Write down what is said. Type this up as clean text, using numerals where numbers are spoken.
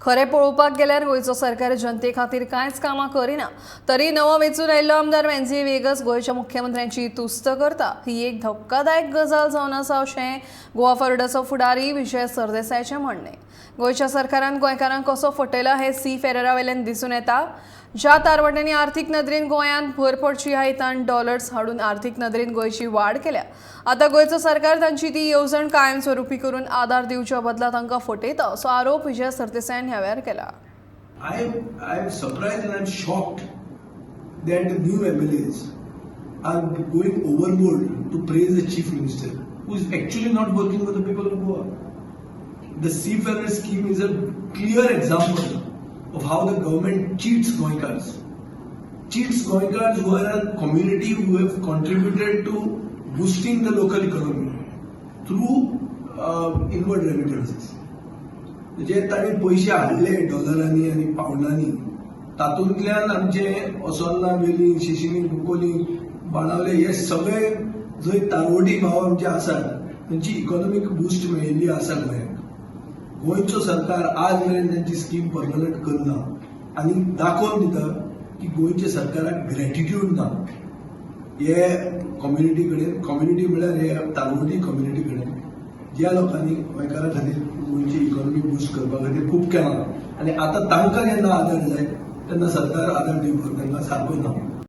खरे पळोवपाक गेल्यार गोयचो सरकार जनते खातीर कांयच कामां करिना, तरी नवो वेंचून आयिल्लो आमदार मेन्झी वेगस गोंयच्या मुख्यमंत्र्यांची तुस्त करता। ही एक धक्कादायक गजाल जावन आसा अशें गोवा फॉरवर्डाचो फुडारी विजय सरदेसायचें म्हणणें। गोंयच्या सरकारान गोंयकारांक कसो फटयला हें सी फेररा वयल्यान दिसून येता। ज्या तारवट्यांनी आर्थीक नदरेन गोंयांत भर पडची आहा ताण डॉलर्स हाडून आर्थीक नदरेन गोंयची वाड केल्या। आतां गोंयचो सरकार तांची ती येवजण कायमस्वरुपी करून आदार दिवच्या बदला तांकां फटयता असो आरोप विजय सरदेसायन ह्या वेळार केला। I'm surprised and I'm shocked that the new MLAs are going overboard to praise the Chief Minister, who is actually not working for the people of Goa. The Seafarer scheme is a clear example of how the government cheats Goinkars. Cheats Goinkars who are a community who have contributed to boosting the local economy through inward remittances. जे ताणी पैसे हाडले डॉलरांनी आणि पावंडांनी तातूंतल्यान आमचे ओसोन्ना वेली शिशिनी बुकोली बाणावले हे सगळे जंय तारवडी भाव आमचे आसात तांची इकॉनॉमिक बूस्ट मेळिल्ली आसा गोंयांत। गोंयचो सरकार आज मेरेन तांची स्कीम परमनंट करना आनी दाखोवन दिता की गोंयच्या सरकाराक ग्रॅटिट्यूड ना। हे कम्युनिटी कडेन कम्युनिटी म्हळ्यार हे तारवडी कम्युनिटी कडेन ज्या लोकांनी गोंयकारा खातीर गोंयची इकॉनॉमी बूस्ट करपा खातीर खूब केलां आनी आतां तांकां जेन्ना आदार जाय तेन्ना सरकार आदार दिवपाक तांकां सारको ना।